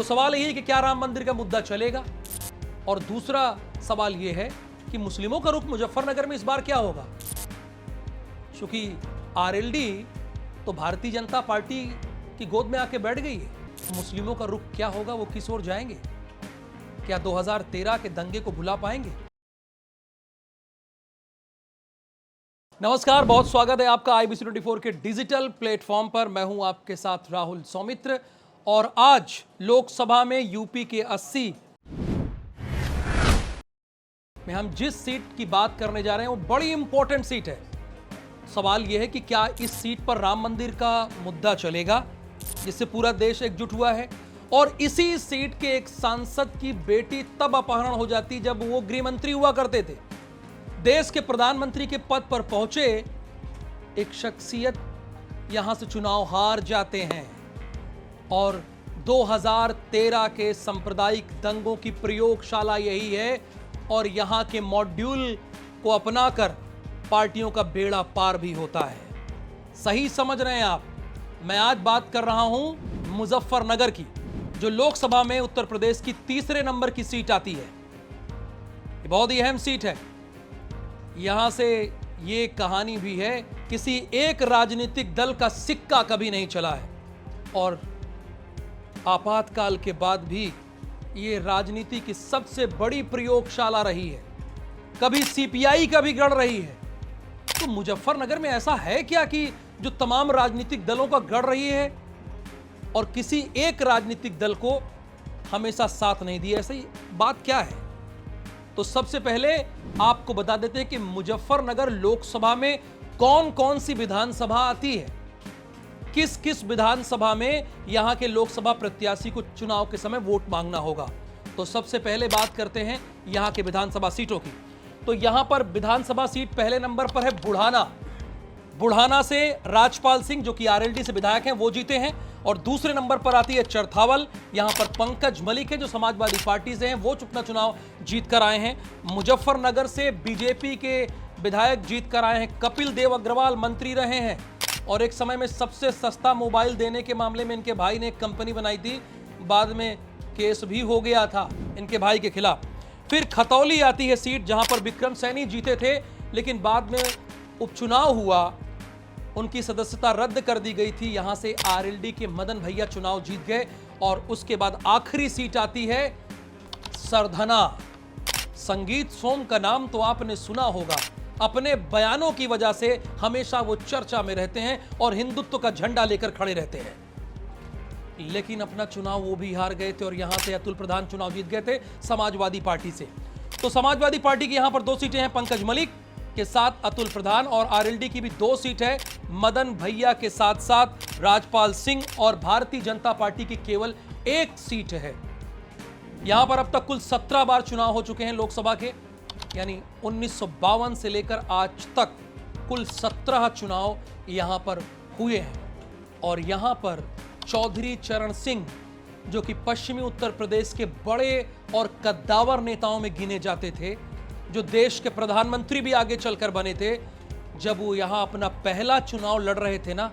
तो सवाल यही है कि क्या राम मंदिर का मुद्दा चलेगा, और दूसरा सवाल यह है कि मुस्लिमों का रुख मुजफ्फरनगर में इस बार क्या होगा। क्योंकि आरएलडी तो भारतीय जनता पार्टी की गोद में आके बैठ गई है, मुस्लिमों का रुख क्या होगा, वो किस ओर जाएंगे, क्या 2013 के दंगे को भुला पाएंगे। नमस्कार, बहुत स्वागत है आपका IBC 24 के डिजिटल प्लेटफॉर्म पर। मैं हूं आपके साथ राहुल सौमित्र, और आज लोकसभा में यूपी के 80 में हम जिस सीट की बात करने जा रहे हैं वो बड़ी इंपॉर्टेंट सीट है। सवाल यह है कि क्या इस सीट पर राम मंदिर का मुद्दा चलेगा, जिससे पूरा देश एकजुट हुआ है। और इसी सीट के एक सांसद की बेटी तब अपहरण हो जाती जब वो गृह मंत्री हुआ करते थे। देश के प्रधानमंत्री के पद पर पहुंचे एक शख्सियत यहां से चुनाव हार जाते हैं, और 2013 के सांप्रदायिक दंगों की प्रयोगशाला यही है, और यहां के मॉड्यूल को अपनाकर पार्टियों का बेड़ा पार भी होता है। सही समझ रहे हैं आप। मैं आज बात कर रहा हूं मुजफ्फरनगर की, जो लोकसभा में उत्तर प्रदेश की तीसरे नंबर की सीट आती है। ये बहुत ही अहम सीट है। यहां से ये कहानी भी है, किसी एक राजनीतिक दल का सिक्का कभी नहीं चला है, और आपातकाल के बाद भी ये राजनीति की सबसे बड़ी प्रयोगशाला रही है। कभी सीपीआई का भी गढ़ रही है। तो मुजफ्फरनगर में ऐसा है क्या कि जो तमाम राजनीतिक दलों का गढ़ रही है और किसी एक राजनीतिक दल को हमेशा साथ नहीं दिया? ऐसी बात क्या है? तो सबसे पहले आपको बता देते हैं कि मुजफ्फरनगर लोकसभा में कौन कौन सी विधानसभा आती है, किस किस विधानसभा में यहां के लोकसभा प्रत्याशी को चुनाव के समय वोट मांगना होगा। तो सबसे पहले बात करते हैं यहां के विधानसभा सीटों की। तो यहां पर विधानसभा सीट पहले नंबर पर है बुढ़ाना से राजपाल सिंह, जो कि आरएलडी से विधायक हैं, वो जीते हैं। और दूसरे नंबर पर आती है चरथावल। यहां पर पंकज मलिक है, जो समाजवादी पार्टी से हैं, वो अपना चुनाव जीत कर आए हैं। मुजफ्फरनगर से बीजेपी के विधायक जीत कर आए हैं। कपिल देव अग्रवाल मंत्री रहे हैं, और एक समय में सबसे सस्ता मोबाइल देने के मामले में इनके भाई ने एक कंपनी बनाई थी। बाद में केस भी हो गया था इनके भाई के खिलाफ। फिर खतौली आती है सीट, जहां पर विक्रम सैनी जीते थे, लेकिन बाद में उपचुनाव हुआ, उनकी सदस्यता रद्द कर दी गई थी। यहां से आरएलडी के मदन भैया चुनाव जीत गए। और उसके बाद आखिरी सीट आती है सरधना। संगीत सोम का नाम तो आपने सुना होगा। अपने बयानों की वजह से हमेशा वो चर्चा में रहते हैं और हिंदुत्व का झंडा लेकर खड़े रहते हैं, लेकिन अपना चुनाव वो भी हार गए थे। और यहां से अतुल प्रधान चुनाव जीत गए थे समाजवादी पार्टी से। तो समाजवादी पार्टी की यहां पर 2 सीटें हैं, पंकज मलिक के साथ अतुल प्रधान, और आरएलडी की भी 2 सीट है, मदन भैया के साथ साथ राजपाल सिंह, और भारतीय जनता पार्टी की केवल 1 सीट है। यहां पर अब तक कुल 17 बार चुनाव हो चुके हैं लोकसभा के, यानी 1952 से लेकर आज तक कुल 17 चुनाव यहां पर हुए हैं। और यहां पर चौधरी चरण सिंह, जो कि पश्चिमी उत्तर प्रदेश के बड़े और कद्दावर नेताओं में गिने जाते थे, जो देश के प्रधानमंत्री भी आगे चलकर बने थे, जब वो यहां अपना पहला चुनाव लड़ रहे थे ना,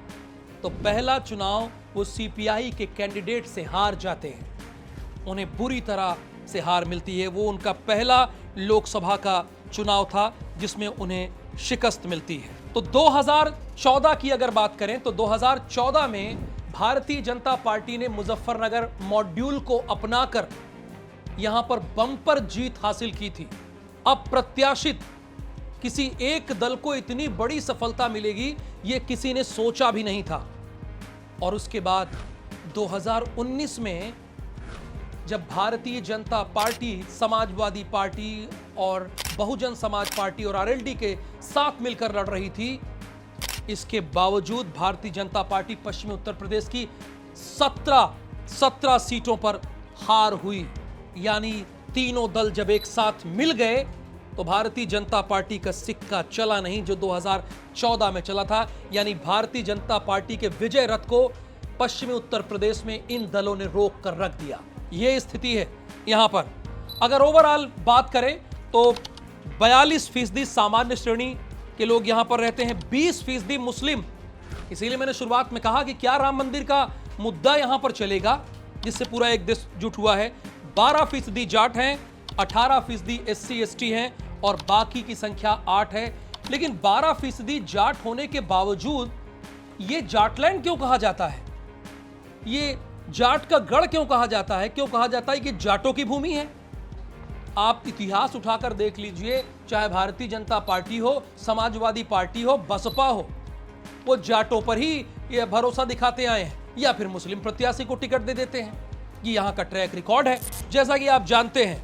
तो पहला चुनाव वो सीपीआई के कैंडिडेट से हार जाते हैं। उन्हें बुरी तरह से हार मिलती है। वो उनका पहला लोकसभा का चुनाव था जिसमें उन्हें शिकस्त मिलती है। तो 2014 की अगर बात करें तो 2014 में भारतीय जनता पार्टी ने मुजफ्फरनगर मॉड्यूल को अपनाकर यहां पर बम्पर जीत हासिल की थी। अप्रत्याशित किसी एक दल को इतनी बड़ी सफलता मिलेगी, यह किसी ने सोचा भी नहीं था। और उसके बाद 2019 में जब भारतीय जनता पार्टी, समाजवादी पार्टी और बहुजन समाज पार्टी और आरएलडी के साथ मिलकर लड़ रही थी, इसके बावजूद भारतीय जनता पार्टी पश्चिमी उत्तर प्रदेश की 17 सीटों पर हार हुई। यानी तीनों दल जब एक साथ मिल गए तो भारतीय जनता पार्टी का सिक्का चला नहीं, जो 2014 में चला था। यानी भारतीय जनता पार्टी के विजय रथ को पश्चिमी उत्तर प्रदेश में इन दलों ने रोक कर रख दिया। यह स्थिति है यहां पर। अगर ओवरऑल बात करें तो 42% सामान्य श्रेणी के लोग यहां पर रहते हैं, 20% मुस्लिम। इसीलिए मैंने शुरुआत में कहा कि क्या राम मंदिर का मुद्दा यहां पर चलेगा, जिससे पूरा एक देश जुट हुआ है। 12% जाट हैं, 18% SC ST हैं और बाकी की संख्या 8 है। लेकिन 12% जाट होने के बावजूद ये जाटलैंड क्यों कहा जाता है? ये जाट का गढ़ क्यों कहा जाता है? क्यों कहा जाता है कि जाटों की भूमि है? आप इतिहास उठाकर देख लीजिए, चाहे भारतीय जनता पार्टी हो, समाजवादी पार्टी हो, बसपा हो, वो जाटों पर ही ये भरोसा दिखाते आए हैं या फिर मुस्लिम प्रत्याशी को टिकट दे देते हैं। ये यहाँ का ट्रैक रिकॉर्ड है। जैसा कि आप जानते हैं,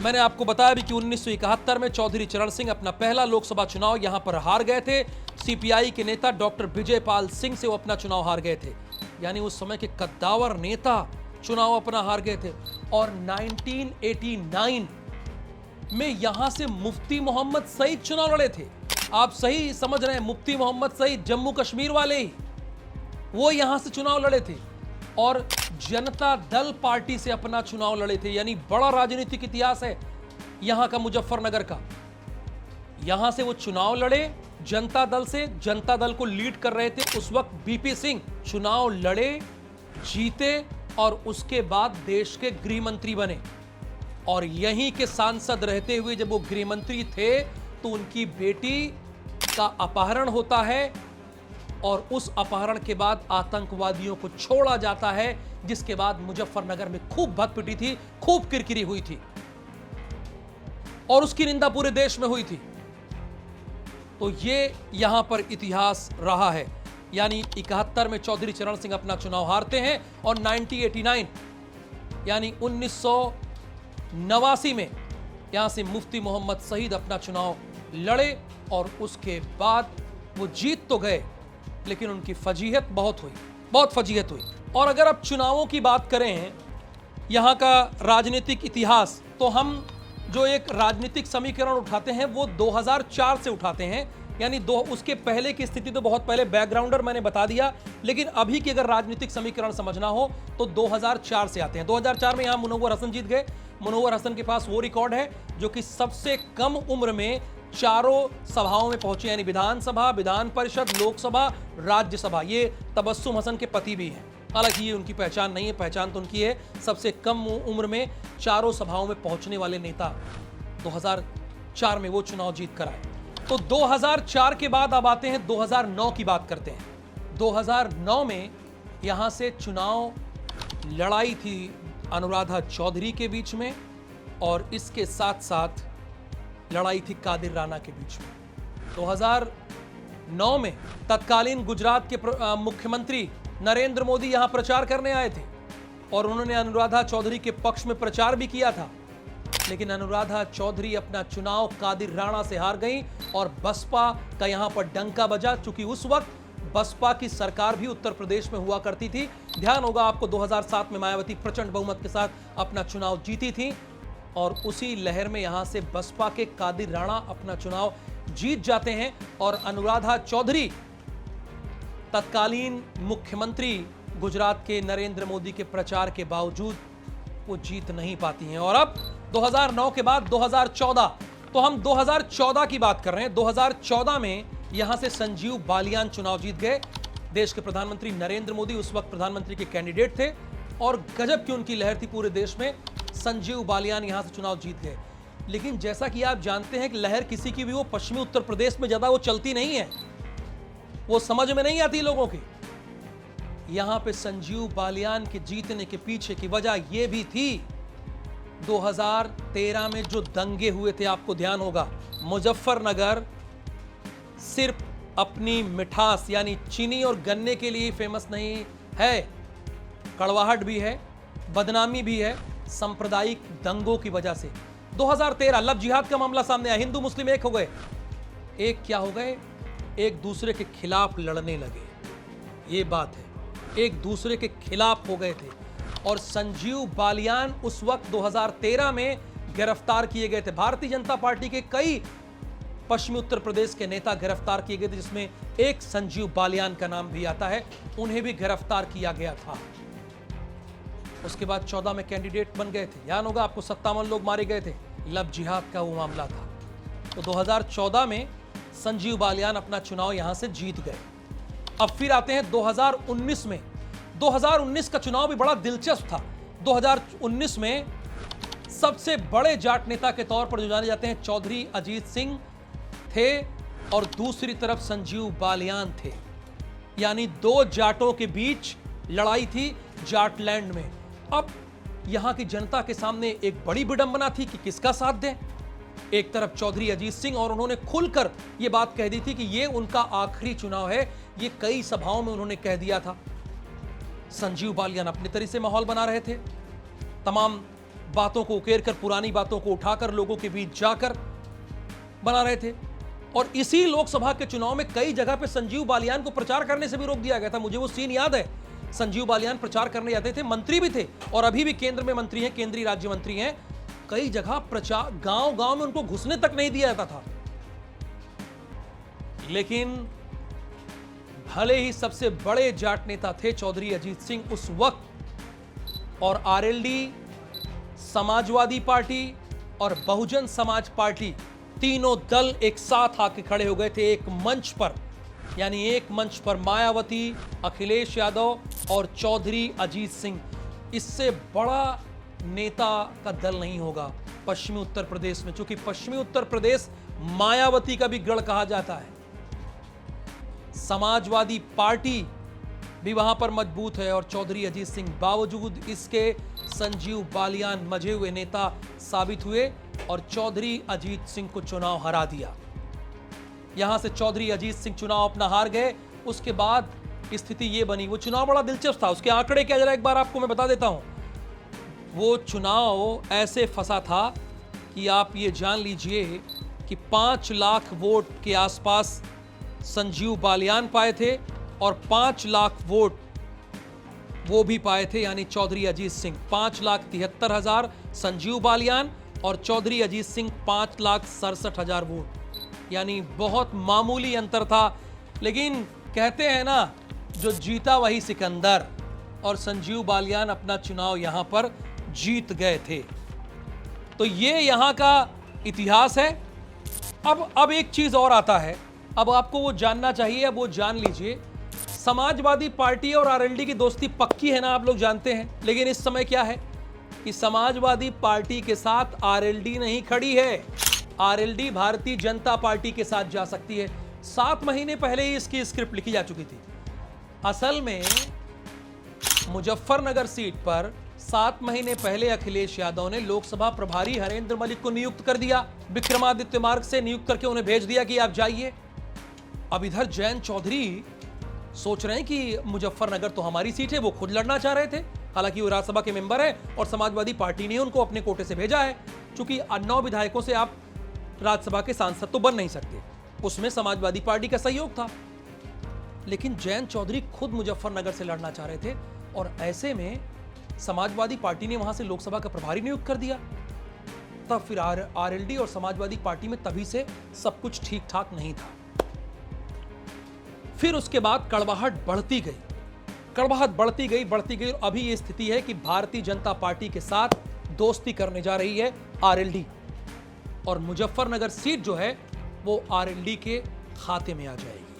मैंने आपको बताया भी कि 1971 में चौधरी चरण सिंह अपना पहला लोकसभा चुनाव यहां पर हार गए थे। सीपीआई के नेता डॉक्टर विजयपाल सिंह से वो अपना चुनाव हार गए थे, यानी उस समय के कद्दावर नेता चुनाव अपना हार गए थे। और 1989 में यहां से मुफ्ती मोहम्मद सईद चुनाव लड़े थे। आप सही समझ रहे हैं, मुफ्ती मोहम्मद सईद जम्मू कश्मीर वाले ही, वो यहां से चुनाव लड़े थे और जनता दल पार्टी से अपना चुनाव लड़े थे। यानी बड़ा राजनीतिक इतिहास है यहां का, मुजफ्फरनगर का। यहां से वो चुनाव लड़े जनता दल से, जनता दल को लीड कर रहे थे उस वक्त बीपी सिंह। चुनाव लड़े, जीते और उसके बाद देश के गृह मंत्री बने। और यहीं के सांसद रहते हुए जब वो गृह मंत्री थे तो उनकी बेटी का अपहरण होता है और उस अपहरण के बाद आतंकवादियों को छोड़ा जाता है, जिसके बाद मुजफ्फरनगर में खूब भत पिटी थी, खूब किरकिरी हुई थी और उसकी निंदा पूरे देश में हुई थी। तो ये यहां पर इतिहास रहा है। यानी 71 में चौधरी चरण सिंह अपना चुनाव हारते हैं और 1989 यानी 1989 में यहां से मुफ्ती मोहम्मद सईद अपना चुनाव लड़े और उसके बाद वो जीत तो गए, लेकिन उनकी फजीहत बहुत हुई, बहुत फजीहत हुई। और अगर आप चुनावों की बात करें, यहाँ का राजनीतिक इतिहास, तो हम जो एक राजनीतिक समीकरण उठाते हैं वो 2004 से उठाते हैं। यानी उसके पहले की स्थिति तो बहुत पहले, बैकग्राउंडर मैंने बता दिया, लेकिन अभी की अगर राजनीतिक समीकरण समझना हो तो 2004 से आते हैं। 2004 में यहाँ मुनव्वर हसन जीत गए। मुनव्वर हसन के पास वो रिकॉर्ड है जो कि सबसे कम उम्र में चारों सभाओं में पहुंचे, यानी विधानसभा, विधान परिषद, लोकसभा, राज्यसभा। ये तबस्सुम हसन के पति भी हैं, हालांकि ये उनकी पहचान नहीं है, पहचान तो उनकी है सबसे कम उम्र में चारों सभाओं में पहुंचने वाले नेता। 2004 में वो चुनाव जीत कर आए। तो 2004 के बाद अब आते हैं 2009 की बात करते हैं। 2009 में यहां से चुनाव लड़ाई थी अनुराधा चौधरी के बीच में और इसके साथ साथ लड़ाई थी कादिर राणा के बीच में। 2009 में तत्कालीन गुजरात के मुख्यमंत्री नरेंद्र मोदी यहां प्रचार करने आए थे और उन्होंने अनुराधा चौधरी के पक्ष में प्रचार भी किया था, लेकिन अनुराधा चौधरी अपना चुनाव कादिर राणा से हार गई और बसपा का यहां पर डंका बजा। चूंकि उस वक्त बसपा की सरकार भी उत्तर प्रदेश में हुआ करती थी। ध्यान होगा आपको, 2007 में मायावती प्रचंड बहुमत के साथ अपना चुनाव जीती थी और उसी लहर में यहां से बसपा के कादिर राणा अपना चुनाव जीत जाते हैं और अनुराधा चौधरी तत्कालीन मुख्यमंत्री गुजरात के नरेंद्र मोदी के प्रचार के बावजूद वो जीत नहीं पाती हैं। और अब 2009 के बाद 2014, तो हम 2014 की बात कर रहे हैं। 2014 में यहां से संजीव बालियान चुनाव जीत गए। देश के प्रधानमंत्री नरेंद्र मोदी उस वक्त प्रधानमंत्री के कैंडिडेट थे और गजब की उनकी लहर थी पूरे देश में। संजीव बालियान यहां से चुनाव जीत गए। लेकिन जैसा कि आप जानते हैं कि लहर किसी की भी वो पश्चिमी उत्तर प्रदेश में ज्यादा वो चलती नहीं है, वो समझ में नहीं आती लोगों की। यहां पे संजीव बालियान के जीतने के पीछे की वजह यह भी थी 2013 में जो दंगे हुए थे, आपको ध्यान होगा। मुजफ्फरनगर सिर्फ अपनी मिठास यानी चीनी और गन्ने के लिए फेमस नहीं है, कड़वाहट भी है, बदनामी भी है सांप्रदायिक दंगों की वजह से। 2013 लव जिहाद का मामला सामने आया, हिंदू मुस्लिम एक हो गए। एक क्या हो गए? एक दूसरे के खिलाफ लड़ने लगे। ये बात है, एक दूसरे के खिलाफ हो गए थे। और संजीव बालियान उस वक्त 2013 में गिरफ्तार किए गए थे। भारतीय जनता पार्टी के कई पश्चिमी उत्तर प्रदेश के नेता गिरफ्तार किए गए थे, जिसमें एक संजीव बालियान का नाम भी आता है, उन्हें भी गिरफ्तार किया गया था। उसके बाद 14 में कैंडिडेट बन गए थे। ध्यान होगा आपको, 57 लोग मारे गए थे। लव जिहाद का वो मामला था। तो 2014 में संजीव बालियान अपना चुनाव यहां से जीत गए। अब फिर आते हैं 2019 में। 2019 का चुनाव भी बड़ा दिलचस्प था। 2019 में सबसे बड़े जाट नेता के तौर पर जो जाने जाते हैं चौधरी अजीत सिंह थे और दूसरी तरफ संजीव बालियान थे। यानी दो जाटों के बीच लड़ाई थी जाटलैंड में। अब यहां की जनता के सामने एक बड़ी विडंबना थी कि किसका साथ दें। एक तरफ चौधरी अजीत सिंह, और उन्होंने खुलकर यह बात कह दी थी कि यह उनका आखिरी चुनाव है, ये कई सभाओं में उन्होंने कह दिया था। संजीव बालियान अपने तरीके से माहौल बना रहे थे, तमाम बातों को उकेर कर, पुरानी बातों को उठाकर लोगों के बीच जाकर बना रहे थे। और इसी लोकसभा के चुनाव में कई जगह पे संजीव बालियान को प्रचार करने से भी रोक दिया गया था। मुझे वो सीन याद है। संजीव बालियान प्रचार करने जाते थे, मंत्री भी थे और अभी भी केंद्र में मंत्री हैं, केंद्रीय राज्य मंत्री हैं। कई जगह प्रचार, गांव गांव में उनको घुसने तक नहीं दिया जाता था। लेकिन भले ही सबसे बड़े जाट नेता थे चौधरी अजीत सिंह उस वक्त, और आरएलडी, समाजवादी पार्टी और बहुजन समाज पार्टी तीनों दल एक साथ आके खड़े हो गए थे एक मंच पर। यानी एक मंच पर मायावती, अखिलेश यादव और चौधरी अजीत सिंह। इससे बड़ा नेता का दल नहीं होगा पश्चिमी उत्तर प्रदेश में, क्योंकि पश्चिमी उत्तर प्रदेश मायावती का भी गढ़ कहा जाता है। समाजवादी पार्टी भी वहां पर मजबूत है और चौधरी अजीत सिंह बावजूद इसके संजीव बालियान मजे हुए नेता साबित हुए और चौधरी अजीत सिंह को चुनाव हरा दिया। यहां से चौधरी अजीत सिंह चुनाव अपना हार गए। उसके बाद स्थिति यह बनी, वो चुनाव बड़ा दिलचस्प था। उसके आंकड़े क्या, जरा एक बार आपको मैं बता देता हूं। वो चुनाव ऐसे फंसा था कि आप ये जान लीजिए कि 5 लाख वोट के आसपास संजीव बालियान पाए थे और 5 लाख वोट वो भी पाए थे, यानी चौधरी अजीत सिंह। 5,73,000 संजीव बालियान और चौधरी अजीत सिंह 5,67,000 वोट, यानी बहुत मामूली अंतर था। लेकिन कहते हैं ना, जो जीता वही सिकंदर, और संजीव बालियान अपना चुनाव यहां पर जीत गए थे। तो ये यहां का इतिहास है। अब एक चीज और आता है, अब आपको वो जानना चाहिए, अब वो जान लीजिए। समाजवादी पार्टी और आरएलडी की दोस्ती पक्की है ना, आप लोग जानते हैं। लेकिन इस समय क्या है कि समाजवादी पार्टी के साथ आरएलडी नहीं खड़ी है। आरएलडी भारतीय जनता पार्टी के साथ जा सकती है। 7 महीने पहले ही इसकी स्क्रिप्ट लिखी जा चुकी थी। असल में मुजफ्फरनगर सीट पर 7 महीने पहले अखिलेश यादव ने लोकसभा प्रभारी हरेंद्र मलिक को नियुक्त कर दिया। विक्रमादित्य मार्ग से नियुक्त करके उन्हें भेज दिया कि आप जाइए। अब इधर जयंत चौधरी सोच रहे हैं कि मुजफ्फरनगर तो हमारी सीट है, वो खुद लड़ना चाह रहे थे। हालांकि वो राज्यसभा के मेंबर है और समाजवादी पार्टी ने उनको अपने कोटे से भेजा है। चूंकि 9 विधायकों से आप राज्यसभा के सांसद तो बन नहीं सकते, उसमें समाजवादी पार्टी का सहयोग था। लेकिन जयंत चौधरी खुद मुजफ्फरनगर से लड़ना चाह रहे थे और ऐसे में समाजवादी पार्टी ने वहां से लोकसभा का प्रभारी नियुक्त कर दिया। तब फिर आरएलडी और समाजवादी पार्टी में तभी से सब कुछ ठीक ठाक नहीं था। फिर उसके बाद कड़वाहट बढ़ती गई, बढ़ती गई और अभी ये स्थिति है कि भारतीय जनता पार्टी के साथ दोस्ती करने जा रही है आरएलडी, और मुजफ्फरनगर सीट जो है वो आरएलडी के खाते में आ जाएगी।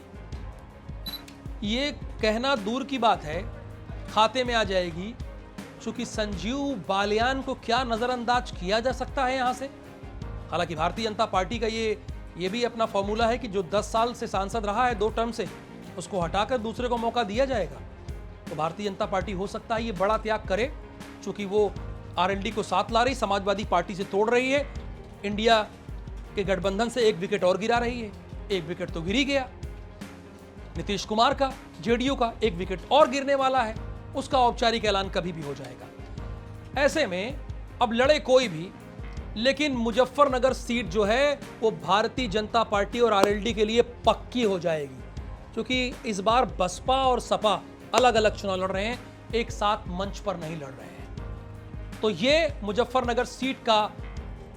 ये कहना दूर की बात है, खाते में आ जाएगी, क्योंकि संजीव बालियान को क्या नजरअंदाज किया जा सकता है यहां से। हालांकि भारतीय जनता पार्टी का ये भी अपना फॉर्मूला है कि जो 10 साल से सांसद रहा है 2 टर्म से, उसको हटाकर दूसरे को मौका दिया जाएगा। तो भारतीय जनता पार्टी हो सकता है ये बड़ा त्याग करे, क्योंकि वो आरएलडी को साथ ला रही, समाजवादी पार्टी से तोड़ रही है, इंडिया के गठबंधन से 1 विकेट और गिरा रही है। 1 विकेट तो गिर ही गया, नीतीश कुमार का, जेडीयू का 1 विकेट और गिरने वाला है, उसका औपचारिक ऐलान कभी भी हो जाएगा। ऐसे में अब लड़े कोई भी, लेकिन मुजफ्फरनगर सीट जो है वो भारतीय जनता पार्टी और आरएलडी के लिए पक्की हो जाएगी, क्योंकि इस बार बसपा और सपा अलग अलग चुनाव लड़ रहे हैं, एक साथ मंच पर नहीं लड़ रहे हैं। तो ये मुजफ्फरनगर सीट का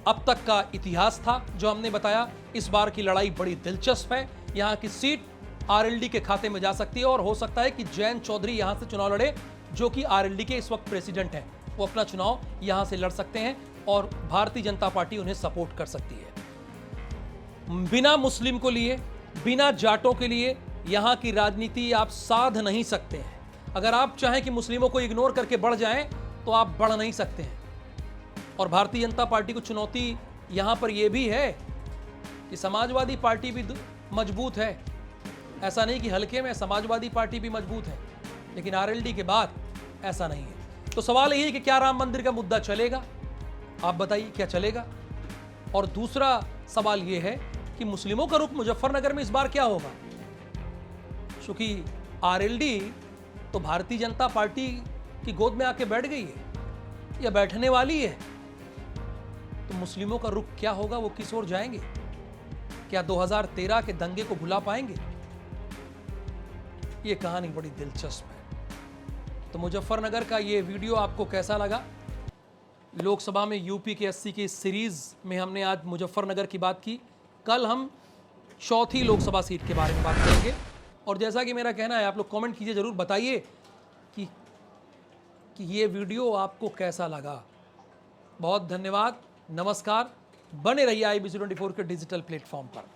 अब तक का इतिहास था जो हमने बताया। इस बार की लड़ाई बड़ी दिलचस्प है। यहाँ की सीट आरएलडी के खाते में जा सकती है और हो सकता है कि जयंत चौधरी यहां से चुनाव लड़े, जो कि आरएलडी के इस वक्त प्रेसिडेंट हैं। वो अपना चुनाव यहां से लड़ सकते हैं और भारतीय जनता पार्टी उन्हें सपोर्ट कर सकती है। बिना मुस्लिम को लिए, बिना जाटों के लिए यहां की राजनीति आप साध नहीं सकते हैं। अगर आप चाहें कि मुस्लिमों को इग्नोर करके बढ़ जाएं तो आप बढ़ नहीं सकते हैं। और भारतीय जनता पार्टी को चुनौती यहां पर यह भी है कि समाजवादी पार्टी भी मजबूत है। ऐसा नहीं कि हल्के में, समाजवादी पार्टी भी मजबूत है, लेकिन आरएलडी के बाद ऐसा नहीं है। तो सवाल यही है कि क्या राम मंदिर का मुद्दा चलेगा? आप बताइए, क्या चलेगा? और दूसरा सवाल यह है कि मुस्लिमों का रुख मुजफ्फरनगर में इस बार क्या होगा? क्योंकि आरएलडी तो भारतीय जनता पार्टी की गोद में आके बैठ गई है या बैठने वाली है, तो मुस्लिमों का रुख क्या होगा? वो किस ओर जाएंगे? क्या 2013 के दंगे को भुला पाएंगे? ये कहानी बड़ी दिलचस्प है। तो मुजफ्फरनगर का ये वीडियो आपको कैसा लगा? लोकसभा में यूपी के 80 की सीरीज में हमने आज मुजफ्फरनगर की बात की। कल हम चौथी लोकसभा सीट के बारे में बात करेंगे। और जैसा कि मेरा कहना है, आप लोग कमेंट कीजिए, जरूर बताइए कि ये वीडियो आपको कैसा लगा। बहुत धन्यवाद, नमस्कार। बने रहिए IBC 24 के डिजिटल प्लेटफॉर्म पर।